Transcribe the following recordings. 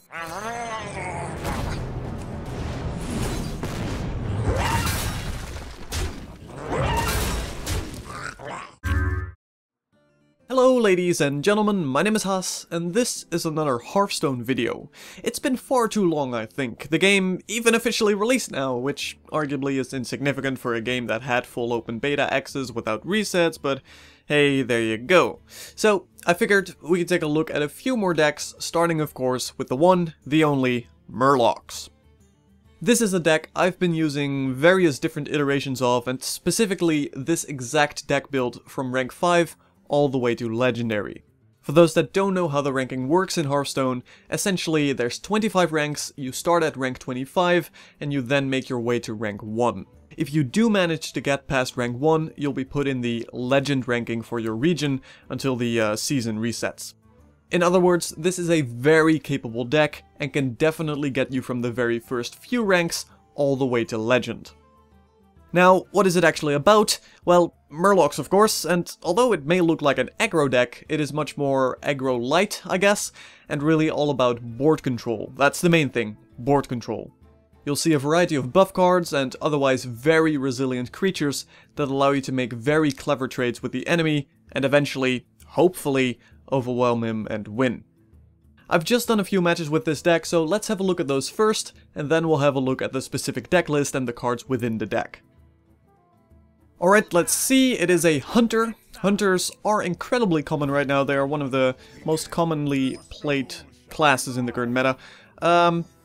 Hello ladies and gentlemen, my name is Haas, and this is another Hearthstone video. It's been far too long, I think. The game even officially released now, which arguably is insignificant for a game that had full open beta access without resets, but hey, there you go. So, I figured we could take a look at a few more decks, starting of course with the one, the only, Murlocs. This is a deck I've been using various different iterations of, and specifically this exact deck build from rank 5 all the way to Legendary. For those that don't know how the ranking works in Hearthstone, essentially there's 25 ranks, you start at rank 25, and you then make your way to rank 1. If you do manage to get past rank 1, you'll be put in the Legend ranking for your region until the season resets. In other words, this is a very capable deck, and can definitely get you from the very first few ranks all the way to Legend. Now, what is it actually about? Well, Murlocs of course, and although it may look like an aggro deck, it is much more aggro light, I guess, and really all about board control. That's the main thing, board control. You'll see a variety of buff cards and otherwise very resilient creatures that allow you to make very clever trades with the enemy, and eventually, hopefully, overwhelm him and win. I've just done a few matches with this deck, so let's have a look at those first, and then we'll have a look at the specific deck list and the cards within the deck. Alright, let's see, it is a Hunter. Hunters are incredibly common right now, they are one of the most commonly played classes in the current meta.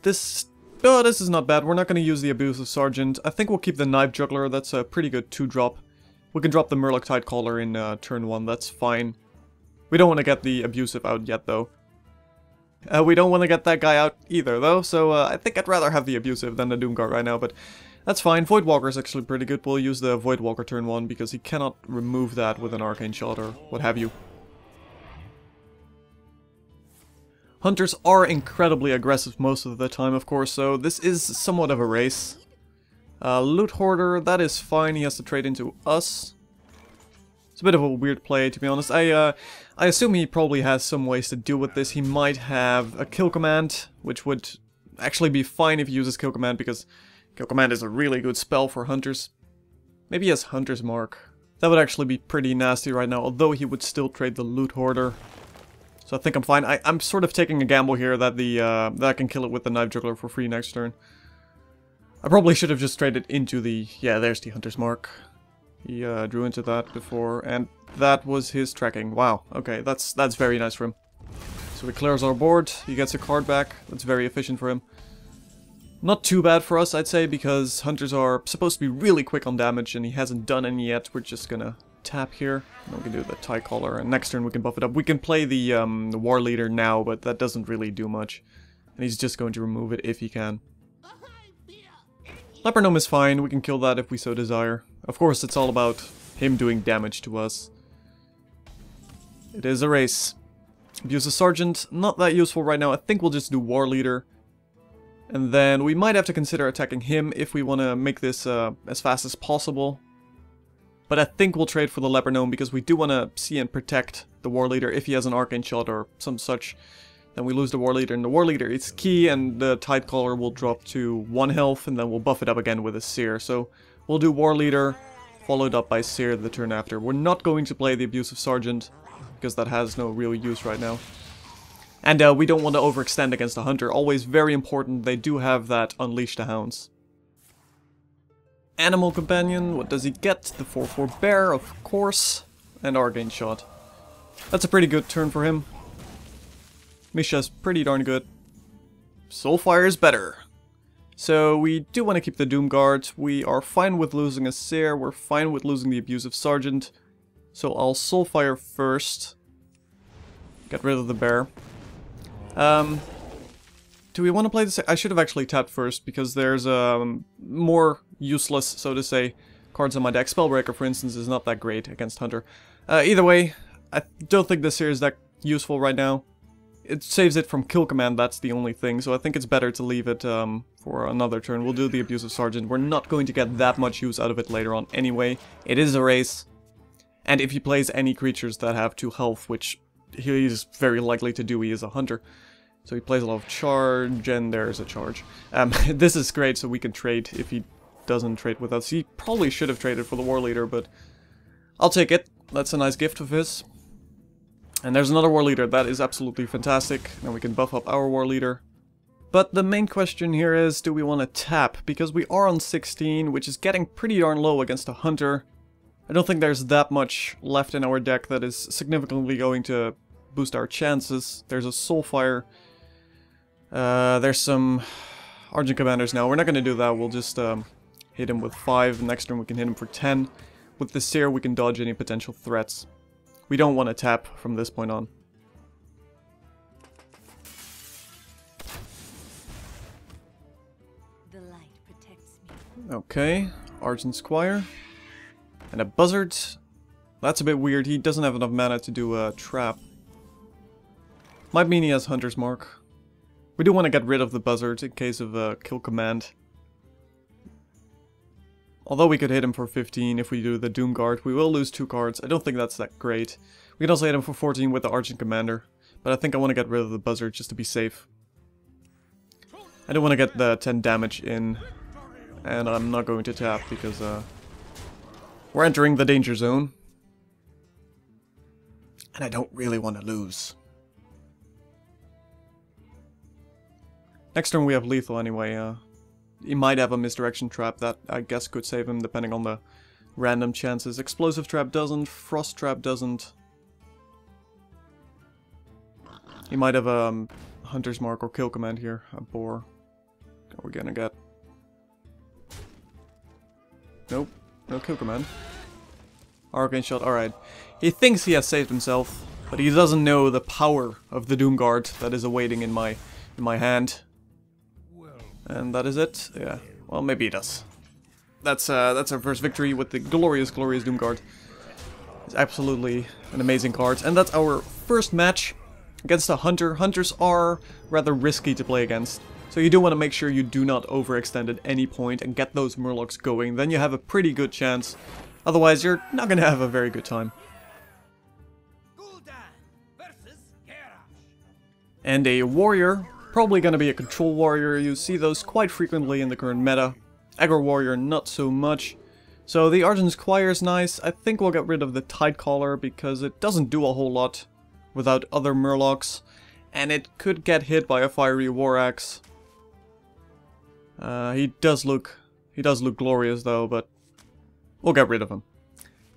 This is not bad, we're not going to use the Abusive Sergeant. I think we'll keep the Knife Juggler, that's a pretty good 2-drop. We can drop the Murloc Tidecaller in turn 1, that's fine. We don't want to get the Abusive out yet though. We don't want to get that guy out either though, so I think I'd rather have the Abusive than the Doomguard right now, but that's fine. Voidwalker is actually pretty good. We'll use the Voidwalker turn 1 because he cannot remove that with an Arcane Shot or what have you. Hunters are incredibly aggressive most of the time, of course, so this is somewhat of a race. Loot Hoarder, that is fine. He has to trade into us. It's a bit of a weird play, to be honest. I assume he probably has some ways to deal with this. He might have a Kill Command, which would actually be fine if he uses Kill Command because Kill Command is a really good spell for Hunters. Maybe he has Hunter's Mark. That would actually be pretty nasty right now, although he would still trade the Loot Hoarder. So I think I'm fine. I'm sort of taking a gamble here that that I can kill it with the Knife Juggler for free next turn. I probably should have just traded into the... yeah, there's the Hunter's Mark. He drew into that before, and that was his tracking. Wow, okay, that's very nice for him. So he clears our board, he gets a card back. That's very efficient for him. Not too bad for us, I'd say, because Hunters are supposed to be really quick on damage, and he hasn't done any yet. We're just gonna tap here. And we can do the Tidecaller, and next turn we can buff it up. We can play the War Leader now, but that doesn't really do much. And he's just going to remove it if he can. Leper Gnome is fine, we can kill that if we so desire. Of course, it's all about him doing damage to us. It is a race. Abusive Sergeant, not that useful right now. I think we'll just do War Leader. And then we might have to consider attacking him if we want to make this as fast as possible. But I think we'll trade for the Leper Gnome because we do want to see and protect the War Leader. If he has an Arcane Shot or some such, then we lose the War Leader. And the War Leader is key, and the Tidecaller will drop to 1 health, and then we'll buff it up again with a Seer. So we'll do War Leader, followed up by Seer the turn after. We're not going to play the Abusive Sergeant, because that has no real use right now. And we don't want to overextend against a Hunter. Always very important, they do have that Unleash the Hounds. Animal Companion, what does he get? The 4/4 Bear, of course. And Arcane Shot. That's a pretty good turn for him. Misha's pretty darn good. Soulfire is better. So we do want to keep the Doomguard. We are fine with losing a Seer. We're fine with losing the Abusive Sergeant. So I'll Soulfire first. Get rid of the Bear. Do we want to play this? I should have actually tapped first, because there's more useless, so to say, cards on my deck. Spellbreaker, for instance, is not that great against Hunter. Either way, I don't think this here is that useful right now. It saves it from Kill Command, that's the only thing, so I think it's better to leave it for another turn. We'll do the Abusive Sergeant. We're not going to get that much use out of it later on anyway. It is a race. And if he plays any creatures that have 2 health, which he is very likely to do, he is a Hunter, So he plays a lot of charge, and there's a charge. This is great, so we can trade if he doesn't trade with us. He probably should have traded for the war leader, but I'll take it. That's a nice gift of his. And there's another war leader. That is absolutely fantastic. Now we can buff up our war leader. But the main question here is, do we want to tap? Because we are on 16, which is getting pretty darn low against a hunter. I don't think there's that much left in our deck that is significantly going to boost our chances. There's a Soulfire. There's some Argent Commanders now. We're not going to do that. We'll just hit him with 5. Next turn we can hit him for 10. With the Seer we can dodge any potential threats. We don't want to tap from this point on. The light protects me. Okay, Argent Squire. And a Buzzard. That's a bit weird. He doesn't have enough mana to do a trap. Might mean he has Hunter's Mark. We do want to get rid of the Buzzard in case of a kill command. Although we could hit him for 15 if we do the Doom Guard. We will lose 2 cards. I don't think that's that great. We can also hit him for 14 with the Argent Commander. But I think I want to get rid of the Buzzard just to be safe. I don't want to get the 10 damage in. And I'm not going to tap because we're entering the danger zone. And I don't really want to lose. Next turn we have lethal anyway. He might have a misdirection trap that I guess could save him depending on the random chances. Explosive trap doesn't, frost trap doesn't. He might have a Hunter's Mark or kill command here, a boar. Are we gonna get? Nope, no kill command. Arcane shot, alright. He thinks he has saved himself, but he doesn't know the power of the Doom Guard that is awaiting in my hand. And that is it? Yeah. Well, maybe he does. That's our first victory with the glorious Doom Guard. It's absolutely an amazing card. And that's our first match against a hunter. Hunters are rather risky to play against. So you do want to make sure you do not overextend at any point and get those Murlocs going. Then you have a pretty good chance. Otherwise, you're not going to have a very good time. And a warrior. Probably going to be a control warrior. You see those quite frequently in the current meta. Aggro warrior, not so much. So the Argent Squire is nice. I think we'll get rid of the Tidecaller because it doesn't do a whole lot without other Murlocs. And it could get hit by a Fiery War Axe. He does look glorious though, but we'll get rid of him.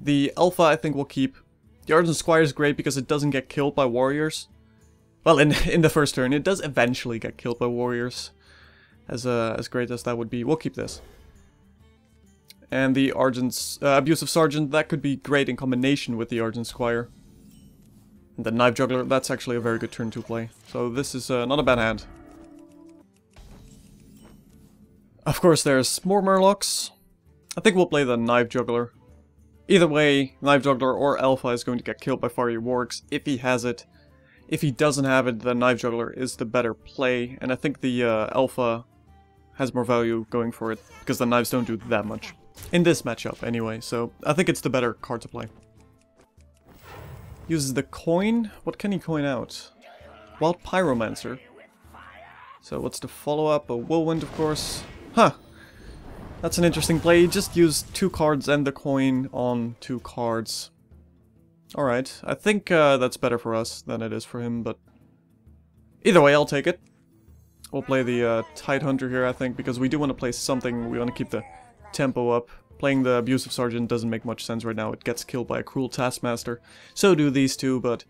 The Alpha I think we'll keep. The Argent Squire is great because it doesn't get killed by warriors. Well, in the first turn, it does eventually get killed by warriors. As great as that would be, we'll keep this. And the Argent's Abusive Sergeant, that could be great in combination with the Argent Squire. And the Knife Juggler, that's actually a very good turn to play. So this is not a bad hand. Of course, there's more Murlocs. I think we'll play the Knife Juggler. Either way, Knife Juggler or Alpha is going to get killed by Fiery Wargs if he has it. If he doesn't have it, the Knife Juggler is the better play, and I think the Alpha has more value going for it, because the knives don't do that much. In this matchup, anyway, so I think it's the better card to play. Uses the coin? What can he coin out? Wild Pyromancer. So what's the follow-up? A Whirlwind, of course. Huh! That's an interesting play. He just used 2 cards and the coin on 2 cards. Alright, I think that's better for us than it is for him, but either way, I'll take it. We'll play the Tidehunter here, I think, because we do want to play something. We want to keep the tempo up. Playing the Abusive Sergeant doesn't make much sense right now. It gets killed by a Cruel Taskmaster. So do these two, but,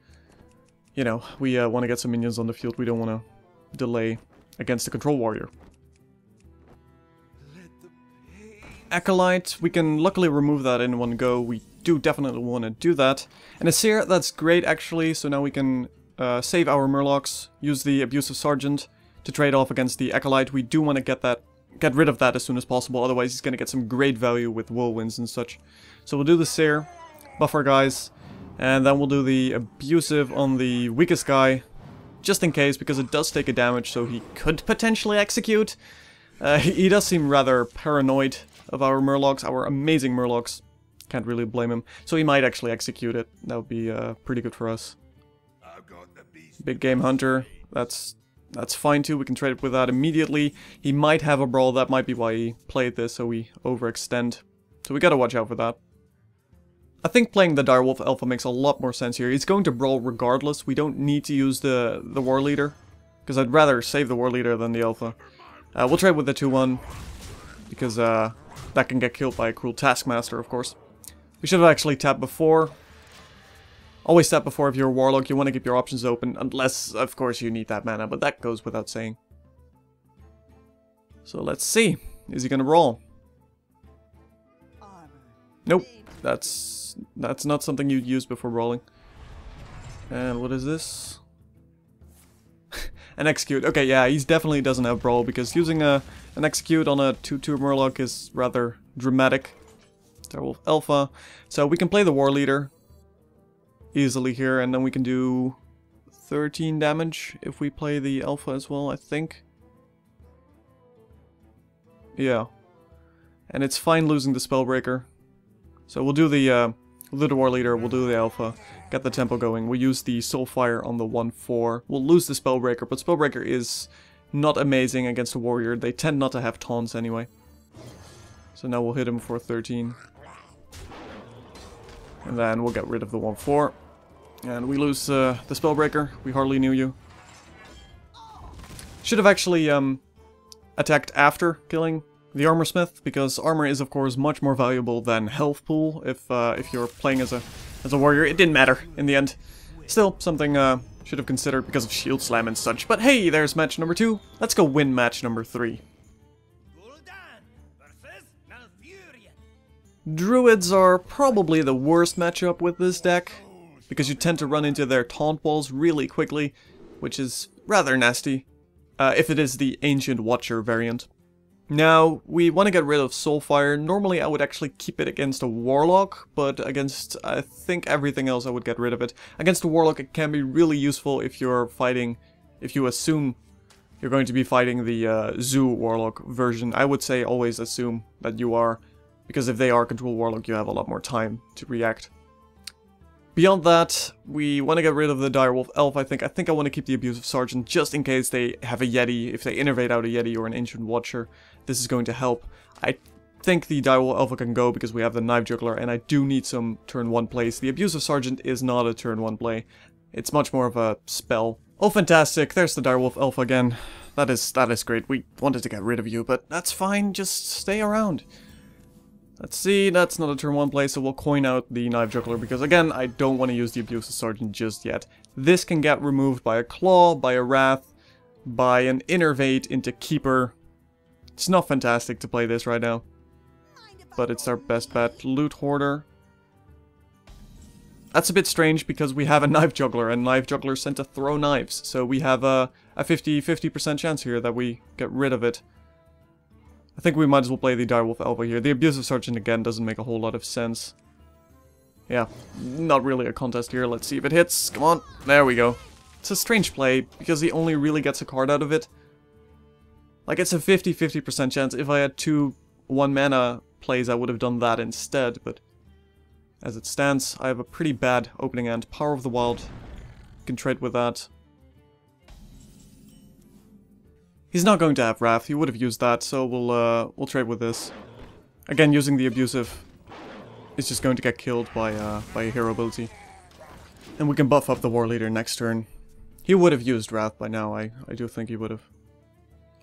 you know, we want to get some minions on the field. We don't want to delay against the Control Warrior. Acolyte, we can luckily remove that in one go. We do definitely want to do that. And a Seer, that's great actually, so now we can save our Murlocs, use the Abusive Sergeant to trade off against the Acolyte. We do want to get rid of that as soon as possible, otherwise he's going to get some great value with Whirlwinds and such. So we'll do the Seer, buff our guys, and then we'll do the Abusive on the weakest guy, just in case, because it does take a damage, so he could potentially execute. He does seem rather paranoid of our Murlocs, our amazing Murlocs. Can't really blame him. So he might actually execute it. That would be pretty good for us. Big Game Hunter. That's That's fine too, we can trade with that immediately. He might have a brawl, that might be why he played this, so we overextend. So we gotta watch out for that. I think playing the Direwolf Alpha makes a lot more sense here. He's going to brawl regardless, we don't need to use the War Leader. Because I'd rather save the War Leader than the Alpha. We'll trade with the 2-1, because that can get killed by a cruel Taskmaster, of course. We should have actually tapped before. Always tap before if you're a Warlock, you want to keep your options open, unless, of course, you need that mana, but that goes without saying. So let's see. Is he gonna brawl? Nope. That's not something you'd use before brawling. And what is this? An Execute. Okay, yeah, he definitely doesn't have brawl, because using an Execute on a 2/2 Murloc is rather dramatic. Direwolf Alpha. So we can play the War Leader easily here, and then we can do 13 damage if we play the Alpha as well, I think. Yeah. And it's fine losing the Spellbreaker. So we'll do the War Leader, we'll do the Alpha, get the tempo going. We'll use the Soulfire on the 1/4. We'll lose the Spellbreaker, but Spellbreaker is not amazing against a Warrior. They tend not to have taunts anyway. So now we'll hit him for 13. And then we'll get rid of the 1/4. And we lose the Spellbreaker. We hardly knew you. Should have actually attacked after killing the Armor Smith, because armor is of course much more valuable than health pool if you're playing as a warrior. It didn't matter in the end. Still, something should have considered because of Shield Slam and such. But hey, there's match number 2. Let's go win match number 3. Druids are probably the worst matchup with this deck, because you tend to run into their taunt walls really quickly, which is rather nasty, if it is the Ancient Watcher variant. Now, we want to get rid of Soulfire. Normally I would actually keep it against a Warlock, but against, I think, everything else I would get rid of it. Against a Warlock it can be really useful if you're fighting, if you assume you're going to be fighting the Zoo Warlock version. I would say always assume that you are, because if they are Control Warlock you have a lot more time to react. Beyond that, we want to get rid of the Direwolf Elf, I think. I think I want to keep the Abusive Sergeant just in case they have a Yeti, if they innervate out a Yeti or an Ancient Watcher. This is going to help. I think the Direwolf Alpha can go because we have the Knife Juggler, and I do need some turn 1 plays. The Abusive Sergeant is not a turn 1 play. It's much more of a spell. Oh, fantastic. There's the Direwolf Alpha again. That is great. We wanted to get rid of you, but that's fine. Just stay around. Let's see, that's not a turn 1 play, so we'll coin out the Knife Juggler, because again, I don't want to use the Abusive Sergeant just yet. This can get removed by a Claw, by a Wrath, by an Innervate into Keeper. It's not fantastic to play this right now, but it's our best bet. Loot Hoarder. That's a bit strange, because we have a Knife Juggler, and Knife Jugglers tend to throw knives, so we have a 50% chance here that we get rid of it. I think we might as well play the Direwolf Alpha here. The Abusive Sergeant again doesn't make a whole lot of sense. Yeah, not really a contest here. Let's see if it hits. Come on. There we go. It's a strange play, because he only really gets a card out of it. Like, it's a 50% chance. If I had 2 1-mana plays, I would have done that instead, but as it stands, I have a pretty bad opening hand. Power of the Wild. You can trade with that. He's not going to have Wrath, he would have used that, so we'll trade with this. Again, using the Abusive is just going to get killed by a hero ability. And we can buff up the War Leader next turn. He would have used Wrath by now, I do think he would have.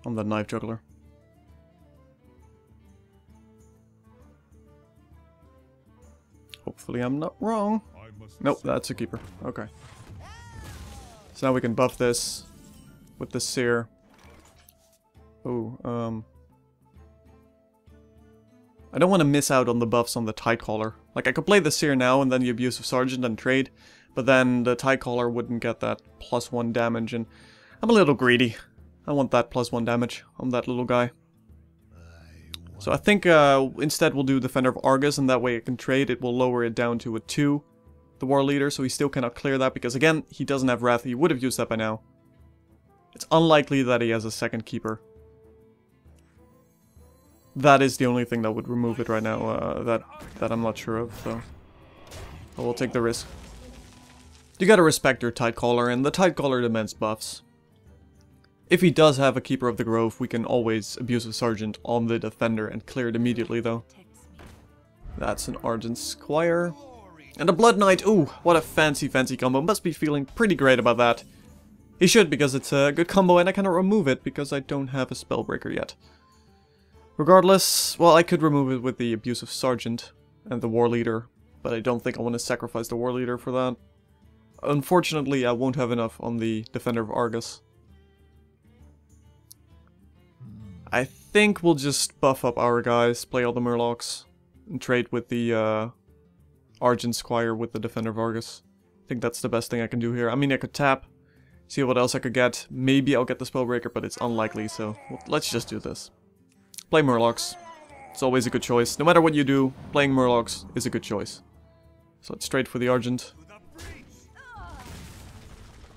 On the Knife Juggler. Hopefully I'm not wrong. Nope, that's a Keeper. Okay. So now we can buff this with the Seer. Oh, I don't want to miss out on the buffs on the Tidecaller. Like, I could play the Seer now and then the Abusive Sergeant and trade, but then the Tidecaller wouldn't get that +1 damage, and I'm a little greedy. I want that +1 damage on that little guy. So I think instead we'll do Defender of Argus, and that way it can trade. It will lower it down to a 2, the War Leader, so he still cannot clear that, because again, he doesn't have Wrath. He would have used that by now. It's unlikely that he has a second Keeper. That is the only thing that would remove it right now, that I'm not sure of, so I will take the risk. You gotta respect your Tidecaller, and the Tidecaller demands buffs. If he does have a Keeper of the Grove, we can always Abusive Sergeant on the Defender and clear it immediately though. That's an Argent Squire. And a Blood Knight, ooh, what a fancy combo. Must be feeling pretty great about that. He should, because it's a good combo and I cannot remove it because I don't have a Spellbreaker yet. Regardless, well, I could remove it with the Abusive Sergeant and the War Leader, but I don't think I want to sacrifice the War Leader for that. Unfortunately, I won't have enough on the Defender of Argus. I think we'll just buff up our guys, play all the Murlocs, and trade with the Argent Squire with the Defender of Argus. I think that's the best thing I can do here. I mean, I could tap, see what else I could get. Maybe I'll get the Spellbreaker, but it's unlikely, so let's just do this. Play Murlocs. It's always a good choice. No matter what you do, playing Murlocs is a good choice. So let's trade for the Argent.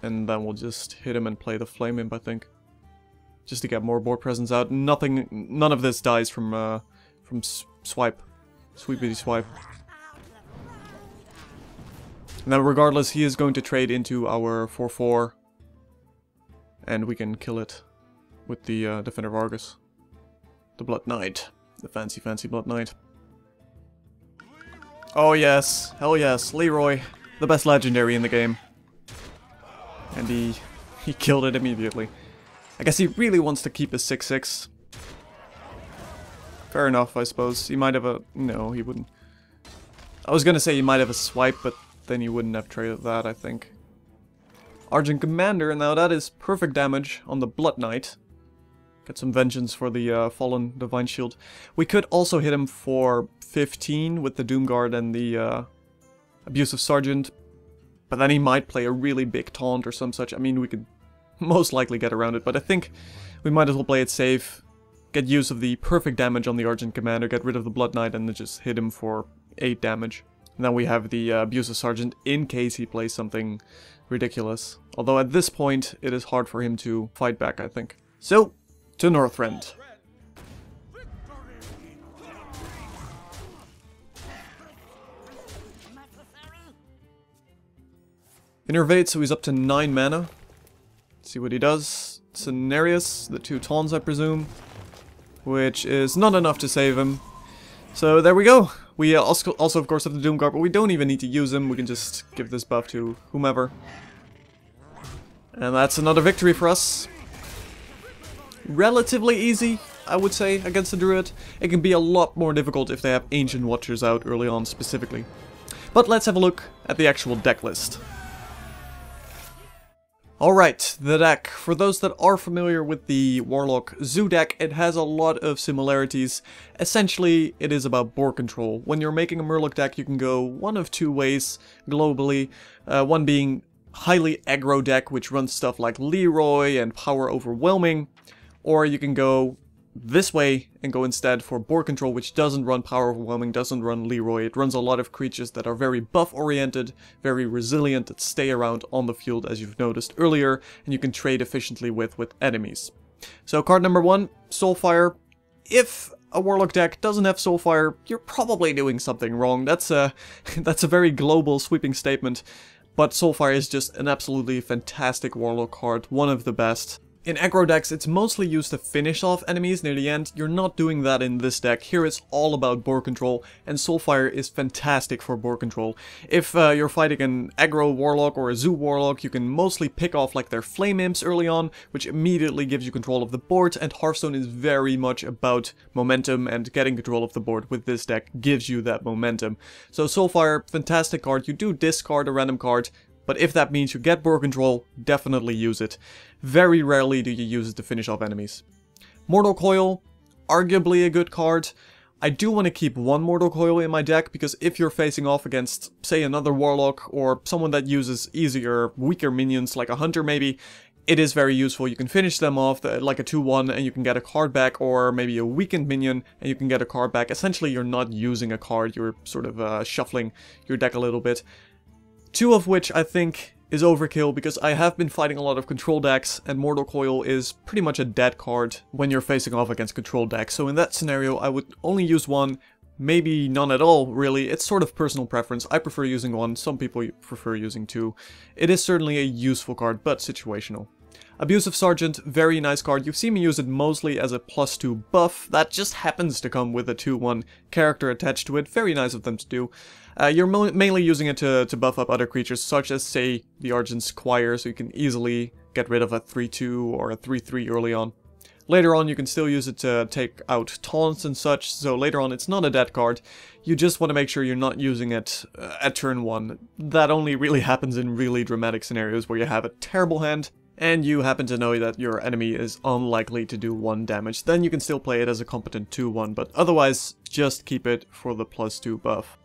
And then we'll just hit him and play the Flame Imp, I think. Just to get more board presence out. None of this dies from swipe. Sweepity swipe. Now regardless, he is going to trade into our 4/4. And we can kill it with the Defender of Argus. The Blood Knight. The fancy Blood Knight. Oh yes, hell yes, Leroy. The best legendary in the game. And he killed it immediately. I guess he really wants to keep his 6/6. Fair enough, I suppose. He might have a... No, he wouldn't. I was gonna say he might have a swipe, but then he wouldn't have traded that, I think. Argent Commander, now that is perfect damage on the Blood Knight. Get some vengeance for the Fallen Divine Shield. We could also hit him for 15 with the Doomguard and the Abusive Sergeant. But then he might play a really big taunt or some such. I mean, we could most likely get around it, but I think we might as well play it safe. Get use of the perfect damage on the Argent Commander, get rid of the Blood Knight, and then just hit him for 8 damage. And then we have the Abusive Sergeant in case he plays something ridiculous. Although at this point, it is hard for him to fight back, I think. So, to Northrend. Innervate, so he's up to 9 mana. Let's see what he does. Cenarius, the 2 taunts I presume. Which is not enough to save him. So there we go. We also of course have the Doomguard, but we don't even need to use him. We can just give this buff to whomever. And that's another victory for us. Relatively easy, I would say, against the Druid. It can be a lot more difficult if they have Ancient Watchers out early on specifically. But let's have a look at the actual deck list. Alright, the deck. For those that are familiar with the Warlock Zoo deck, it has a lot of similarities. Essentially, it is about board control. When you're making a Murloc deck, you can go one of 2 ways globally. One being highly aggro deck, which runs stuff like Leroy and Power Overwhelming. Or you can go this way and go instead for board control, which doesn't run Power Overwhelming, doesn't run Leroy. It runs a lot of creatures that are very buff oriented, very resilient, that stay around on the field as you've noticed earlier, and you can trade efficiently with enemies. So card number 1, Soulfire. If a Warlock deck doesn't have Soulfire, you're probably doing something wrong. That's a very global sweeping statement, but Soulfire is just an absolutely fantastic Warlock card, one of the best. In aggro decks, it's mostly used to finish off enemies near the end. You're not doing that in this deck. Here it's all about board control, and Soulfire is fantastic for board control. If you're fighting an aggro Warlock or a Zoo Warlock, you can mostly pick off like their Flame Imps early on, which immediately gives you control of the board, and Hearthstone is very much about momentum, and getting control of the board with this deck gives you that momentum. So Soulfire, fantastic card. You do discard a random card, but if that means you get board control, definitely use it. Very rarely do you use it to finish off enemies. Mortal Coil, arguably a good card. I do want to keep one Mortal Coil in my deck, because if you're facing off against, say, another Warlock, or someone that uses easier, weaker minions, like a Hunter maybe, it is very useful. You can finish them off like a 2-1 and you can get a card back, or maybe a weakened minion and you can get a card back. Essentially, you're not using a card, you're sort of shuffling your deck a little bit. 2 of which I think is overkill, because I have been fighting a lot of control decks, and Mortal Coil is pretty much a dead card when you're facing off against control decks. So in that scenario, I would only use 1, maybe none at all, really. It's sort of personal preference. I prefer using 1, some people prefer using 2. It is certainly a useful card, but situational. Abusive Sergeant, very nice card. You've seen me use it mostly as a +2 buff. That just happens to come with a 2/1 character attached to it. Very nice of them to do. You're mainly using it to buff up other creatures, such as, say, the Argent Squire, so you can easily get rid of a 3/2 or a 3/3 early on. Later on, you can still use it to take out taunts and such, so later on it's not a dead card. You just want to make sure you're not using it at turn 1. That only really happens in really dramatic scenarios where you have a terrible hand, and you happen to know that your enemy is unlikely to do 1 damage. Then you can still play it as a competent 2/1, but otherwise, just keep it for the +2 buff.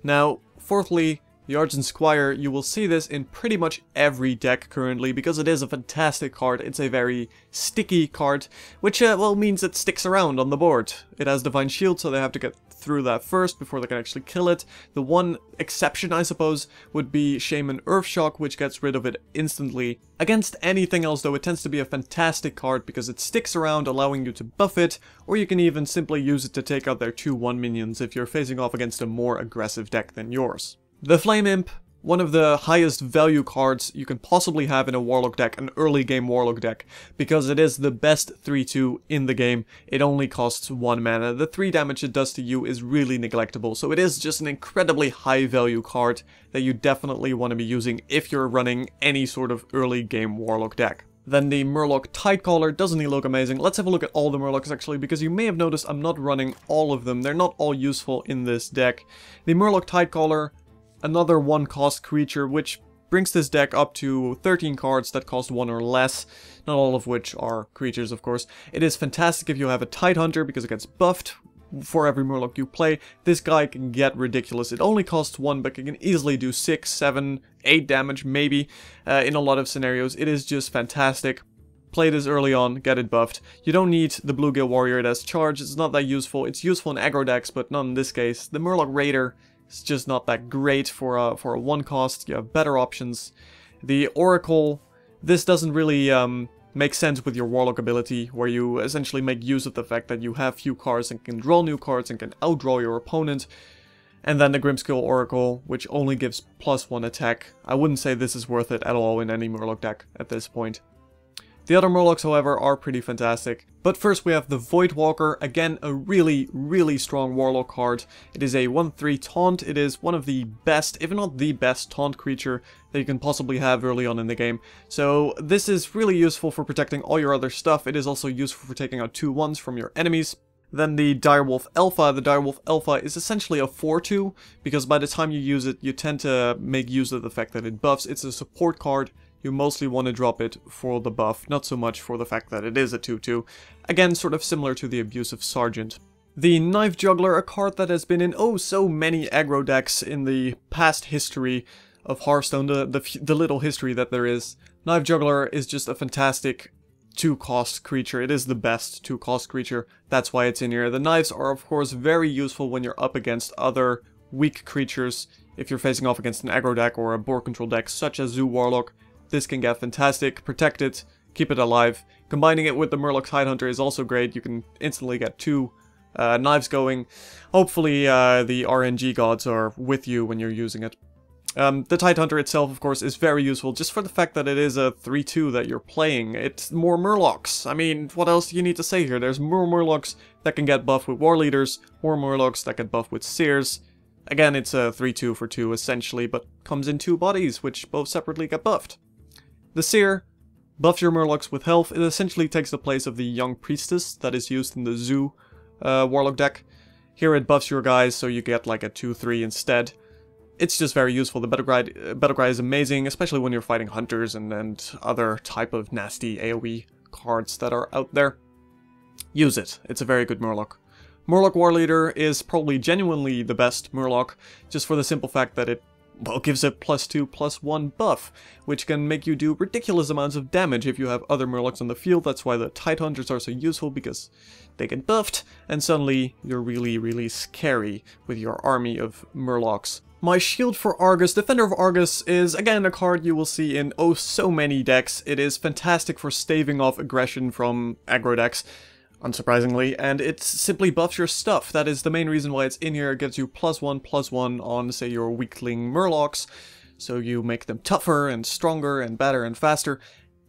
Now, fourthly, the Argent Squire, you will see this in pretty much every deck currently, because it is a fantastic card. It's a very sticky card, which, well, means it sticks around on the board. It has Divine Shield, so they have to get through that first before they can actually kill it. The one exception, I suppose, would be Shaman Earthshock, which gets rid of it instantly. Against anything else, though, it tends to be a fantastic card because it sticks around, allowing you to buff it, or you can even simply use it to take out their 2/1 minions if you're facing off against a more aggressive deck than yours. The Flame Imp, one of the highest value cards you can possibly have in a Warlock deck, an early game Warlock deck, because it is the best 3/2 in the game. It only costs 1 mana. The 3 damage it does to you is really neglectable, so it is just an incredibly high value card that you definitely want to be using if you're running any sort of early game Warlock deck. Then the Murloc Tidecaller, doesn't he look amazing? Let's have a look at all the Murlocs actually, because you may have noticed I'm not running all of them. They're not all useful in this deck. The Murloc Tidecaller, another 1-cost creature, which brings this deck up to 13 cards that cost 1 or less, not all of which are creatures, of course. It is fantastic if you have a Tidehunter, because it gets buffed for every Murloc you play. This guy can get ridiculous. It only costs 1, but it can easily do 6, 7, 8 damage, maybe, in a lot of scenarios. It is just fantastic. Play this early on, get it buffed. You don't need the Bluegill Warrior. It has charge, it's not that useful. It's useful in aggro decks, but not in this case. The Murloc Raider, it's just not that great for a 1-cost. You have better options. The Oracle, this doesn't really make sense with your Warlock ability, where you essentially make use of the fact that you have few cards and can draw new cards and can outdraw your opponent. And then the Grimskull Oracle, which only gives +1 attack. I wouldn't say this is worth it at all in any Murloc deck at this point. The other Murlocs, however, are pretty fantastic. But first we have the Voidwalker, again a really, really strong Warlock card. It is a 1/3 taunt. It is one of the best, if not the best, taunt creature that you can possibly have early on in the game. So this is really useful for protecting all your other stuff. It is also useful for taking out 2/1s from your enemies. Then the Direwolf Alpha. The Direwolf Alpha is essentially a 4/2, because by the time you use it, you tend to make use of the fact that it buffs. It's a support card. You mostly want to drop it for the buff, not so much for the fact that it is a 2/2. Again, sort of similar to the Abusive Sergeant. The Knife Juggler, a card that has been in oh so many aggro decks in the past history of Hearthstone, the little history that there is. Knife Juggler is just a fantastic 2-cost creature. It is the best 2-cost creature, that's why it's in here. The knives are of course very useful when you're up against other weak creatures. If you're facing off against an aggro deck or a board control deck such as Zoo Warlock, this can get fantastic. Protect it, keep it alive. Combining it with the Murloc Tidehunter is also great. You can instantly get 2 knives going. Hopefully the RNG gods are with you when you're using it. The Tidehunter itself, of course, is very useful just for the fact that it is a 3/2 that you're playing. It's more Murlocs. I mean, what else do you need to say here? There's more Murlocs that can get buffed with War Leaders, more Murlocs that get buffed with Seers. Again, it's a 3/2 for 2 essentially, but comes in 2 bodies, which both separately get buffed. The Seer buffs your Murlocs with health. It essentially takes the place of the Young Priestess that is used in the Zoo Warlock deck. Here it buffs your guys, so you get like a 2/3 instead. It's just very useful. The Battle Cry is amazing, especially when you're fighting Hunters and other type of nasty AoE cards that are out there. Use it. It's a very good Murloc. Murloc War Leader is probably genuinely the best Murloc, just for the simple fact that it, well, gives a +2/+1 buff, which can make you do ridiculous amounts of damage if you have other Murlocs on the field. That's why the Tidehunters are so useful, because they get buffed, and suddenly you're really, really scary with your army of Murlocs. My Shield for Argus, Defender of Argus, is again a card you will see in oh so many decks. It is fantastic for staving off aggression from aggro decks, unsurprisingly, and it simply buffs your stuff. That is the main reason why it's in here. It gives you +1/+1 on, say, your weakling Murlocs, so you make them tougher and stronger and better and faster.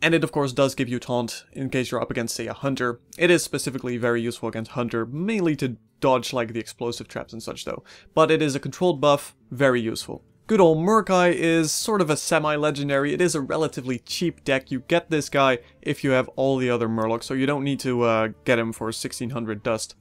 And it of course does give you taunt in case you're up against, say, a hunter. It is specifically very useful against hunter, mainly to dodge like the explosive traps and such though. But it is a controlled buff, very useful. Good old Murkai is sort of a semi-legendary. It is a relatively cheap deck. You get this guy if you have all the other Murlocs, so you don't need to get him for 1600 dust.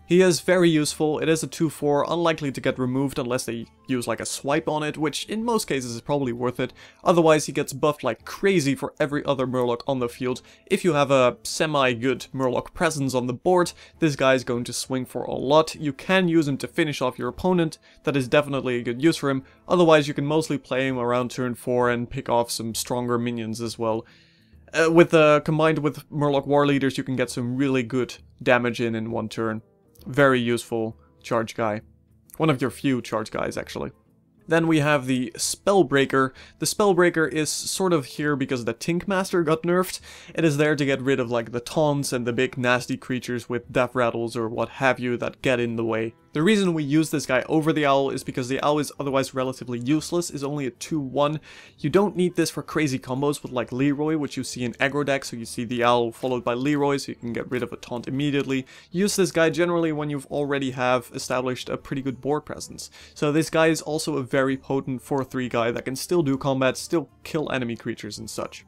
He is very useful. It is a 2/4, unlikely to get removed unless they use like a swipe on it, which in most cases is probably worth it. Otherwise he gets buffed like crazy for every other Murloc on the field. If you have a semi-good Murloc presence on the board, this guy is going to swing for a lot. You can use him to finish off your opponent. That is definitely a good use for him. Otherwise you can mostly play him around turn 4 and pick off some stronger minions as well. Combined with Murloc War Leaders, you can get some really good damage in one turn. Very useful charge guy. One of your few charge guys, actually. Then we have the Spellbreaker. The Spellbreaker is sort of here because the Tinkmaster got nerfed. It is there to get rid of like the taunts and the big nasty creatures with death rattles or what have you that get in the way. The reason we use this guy over the Owl is because the Owl is otherwise relatively useless, is only a 2/1. You don't need this for crazy combos with like Leroy, which you see in aggro decks, so you see the Owl followed by Leroy, so you can get rid of a taunt immediately. Use this guy generally when you've already have established a pretty good board presence. So this guy is also a very potent 4/3 guy that can still do combat, still kill enemy creatures and such.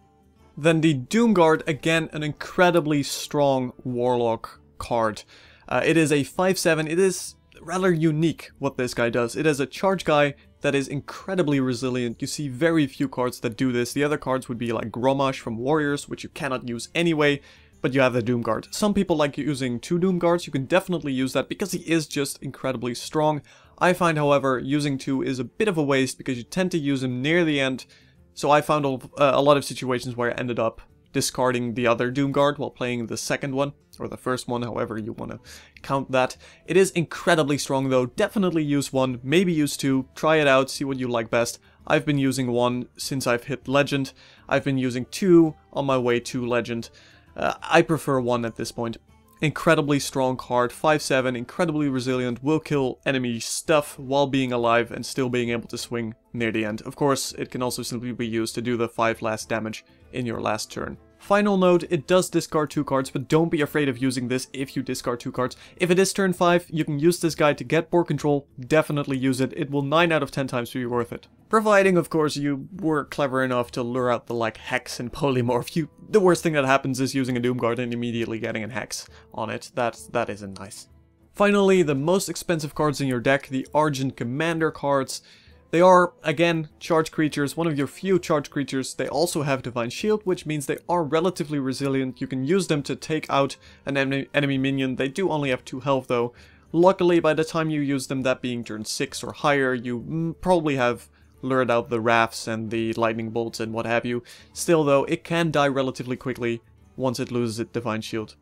Then the Doomguard, again an incredibly strong Warlock card. It is a 5/7, it is rather unique what this guy does. It is a charge guy that is incredibly resilient. You see very few cards that do this. The other cards would be like Grommash from Warriors, which you cannot use anyway, but you have the Doomguard. Some people like using 2 Doomguards. You can definitely use that because he is just incredibly strong. I find, however, using 2 is a bit of a waste because you tend to use him near the end, so I found a lot of situations where I ended up discarding the other Doomguard while playing the second one, or the first one, however you want to count that. It is incredibly strong though. Definitely use 1, maybe use 2, try it out, see what you like best. I've been using 1 since I've hit Legend. I've been using 2 on my way to Legend. I prefer 1 at this point. Incredibly strong card, 5/7, incredibly resilient, will kill enemy stuff while being alive and still being able to swing near the end. Of course, it can also simply be used to do the 5 last damage in your last turn. Final note, it does discard 2 cards, but don't be afraid of using this if you discard 2 cards. If it is turn 5, you can use this guy to get board control, definitely use it. It will 9 out of 10 times be worth it. Providing, of course, you were clever enough to lure out the, like, Hex and Polymorph. The worst thing that happens is using a Doomguard and immediately getting a Hex on it. That isn't nice. Finally, the most expensive cards in your deck, the Argent Commander cards. They are, again, charge creatures, one of your few charge creatures. They also have Divine Shield, which means they are relatively resilient. You can use them to take out an enemy minion. They do only have 2 health though. Luckily, by the time you use them, that being turn 6 or higher, you probably have lured out the Rafts and the Lightning Bolts and what have you. Still though, it can die relatively quickly once it loses its Divine Shield.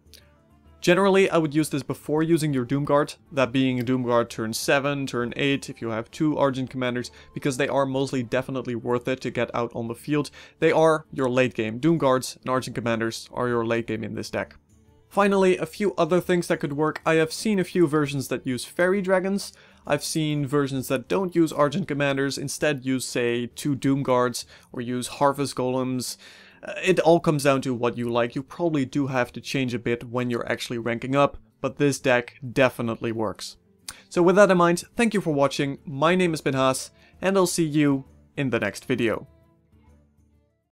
Generally, I would use this before using your Doomguard, that being a Doomguard turn 7, turn 8, if you have 2 Argent Commanders, because they are mostly definitely worth it to get out on the field. They are your late game. Doomguards and Argent Commanders are your late game in this deck. Finally, a few other things that could work. I have seen a few versions that use Fairy Dragons. I've seen versions that don't use Argent Commanders, instead use, say, 2 Doomguards, or use Harvest Golems. It all comes down to what you like. You probably do have to change a bit when you're actually ranking up, but this deck definitely works. So with that in mind, thank you for watching. My name has been Haas, and I'll see you in the next video.